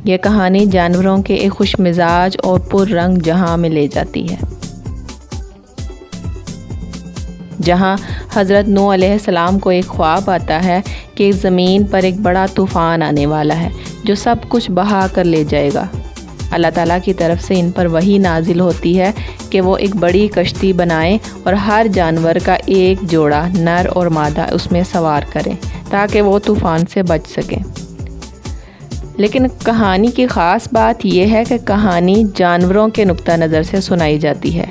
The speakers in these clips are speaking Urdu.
یہ کہانی جانوروں کے ایک خوش مزاج اور پر رنگ جہاں میں لے جاتی ہے، جہاں حضرت نوح علیہ السلام کو ایک خواب آتا ہے کہ زمین پر ایک بڑا طوفان آنے والا ہے جو سب کچھ بہا کر لے جائے گا۔ اللہ تعالیٰ کی طرف سے ان پر وحی نازل ہوتی ہے کہ وہ ایک بڑی کشتی بنائیں اور ہر جانور کا ایک جوڑا نر اور مادہ اس میں سوار کریں تاکہ وہ طوفان سے بچ سکیں۔ لیکن کہانی کی خاص بات یہ ہے کہ کہانی جانوروں کے نقطہ نظر سے سنائی جاتی ہے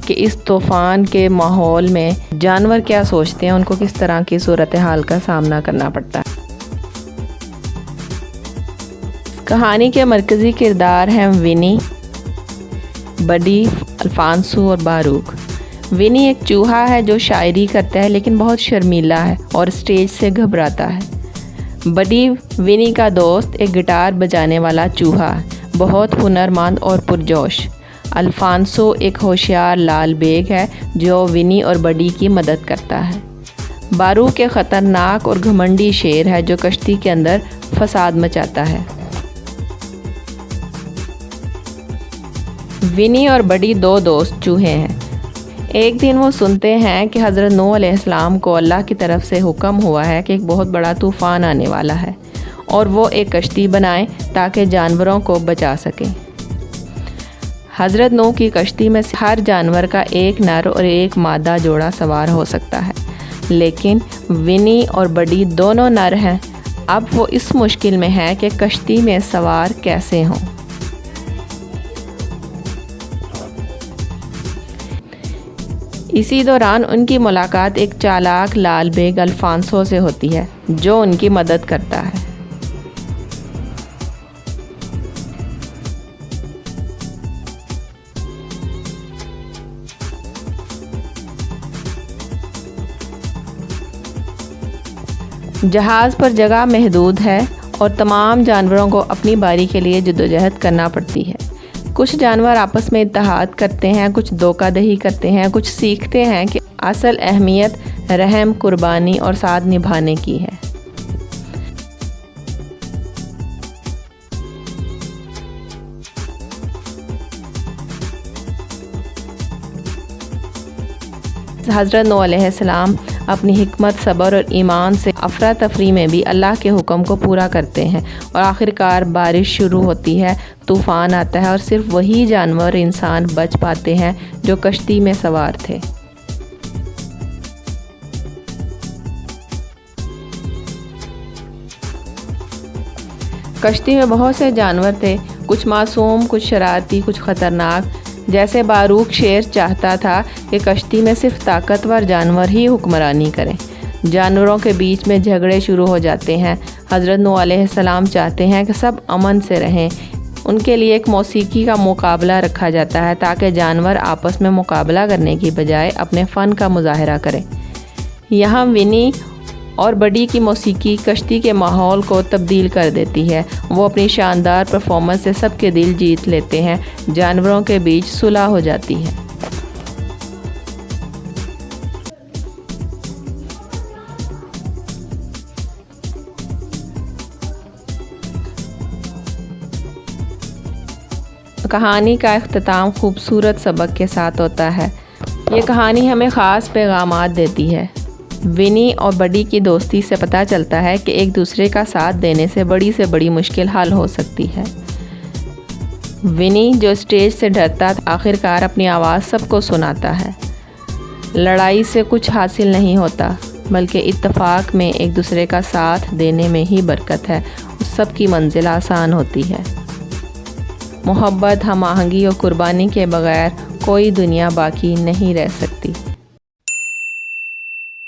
کہ اس طوفان کے ماحول میں جانور کیا سوچتے ہیں، ان کو کس طرح کی صورتحال کا سامنا کرنا پڑتا ہے۔ کہانی کے مرکزی کردار ہیں ونی، بڈی، الفانسو اور باروک۔ ونی ایک چوہا ہے جو شاعری کرتا ہے لیکن بہت شرمیلا ہے اور اسٹیج سے گھبراتا ہے۔ بڈی ونی کا دوست، ایک گٹار بجانے والا چوہا، بہت ہنرمند اور پرجوش۔ الفانسو ایک ہوشیار لال بیگ ہے جو ونی اور بڈی کی مدد کرتا ہے۔ باروک ایک خطرناک اور گھمنڈی شیر ہے جو کشتی کے اندر فساد مچاتا ہے۔ ونی اور بڈی دو دوست چوہے ہیں۔ ایک دن وہ سنتے ہیں کہ حضرت نوح علیہ السلام کو اللہ کی طرف سے حکم ہوا ہے کہ ایک بہت بڑا طوفان آنے والا ہے اور وہ ایک کشتی بنائیں تاکہ جانوروں کو بچا سکیں۔ حضرت نوح کی کشتی میں ہر جانور کا ایک نر اور ایک مادہ جوڑا سوار ہو سکتا ہے، لیکن ونی اور بڈی دونوں نر ہیں۔ اب وہ اس مشکل میں ہے کہ کشتی میں سوار کیسے ہوں۔ اسی دوران ان کی ملاقات ایک چالاک لال بیگ الفانسو سے ہوتی ہے جو ان کی مدد کرتا ہے۔ جہاز پر جگہ محدود ہے اور تمام جانوروں کو اپنی باری کے لیے جدوجہد کرنا پڑتی ہے۔ کچھ جانور آپس میں اتحاد کرتے ہیں، کچھ دھوکہ دہی کرتے ہیں، کچھ سیکھتے ہیں کہ اصل اہمیت رحم، قربانی اور ساتھ نبھانے کی ہے۔ حضرت نوح علیہ السلام اپنی حکمت، صبر اور ایمان سے افراتفری میں بھی اللہ کے حکم کو پورا کرتے ہیں اور آخرکار بارش شروع ہوتی ہے، طوفان آتا ہے اور صرف وہی جانور انسان بچ پاتے ہیں جو کشتی میں سوار تھے۔ کشتی میں بہت سے جانور تھے، کچھ معصوم، کچھ شرارتی، کچھ خطرناک۔ جیسے باروک شیر چاہتا تھا کہ کشتی میں صرف طاقتور جانور ہی حکمرانی کریں۔ جانوروں کے بیچ میں جھگڑے شروع ہو جاتے ہیں۔ حضرت نوح علیہ السلام چاہتے ہیں کہ سب امن سے رہیں۔ ان کے لیے ایک موسیقی کا مقابلہ رکھا جاتا ہے تاکہ جانور آپس میں مقابلہ کرنے کی بجائے اپنے فن کا مظاہرہ کریں۔ یہاں ونی اور بڈی کی موسیقی کشتی کے ماحول کو تبدیل کر دیتی ہے۔ وہ اپنی شاندار پرفارمنس سے سب کے دل جیت لیتے ہیں۔ جانوروں کے بیچ صلح ہو جاتی ہے۔ کہانی کا اختتام خوبصورت سبق کے ساتھ ہوتا ہے۔ یہ کہانی ہمیں خاص پیغامات دیتی ہے۔ ونی اور بڈی کی دوستی سے پتہ چلتا ہے کہ ایک دوسرے کا ساتھ دینے سے بڑی مشکل حل ہو سکتی ہے۔ ونی جو اسٹیج سے ڈرتا آخرکار اپنی آواز سب کو سناتا ہے۔ لڑائی سے کچھ حاصل نہیں ہوتا بلکہ اتفاق میں ایک دوسرے کا ساتھ دینے میں ہی برکت ہے، اس سب کی منزل آسان ہوتی ہے۔ محبت، ہم آہنگی اور قربانی کے بغیر کوئی دنیا باقی نہیں رہ سکتی۔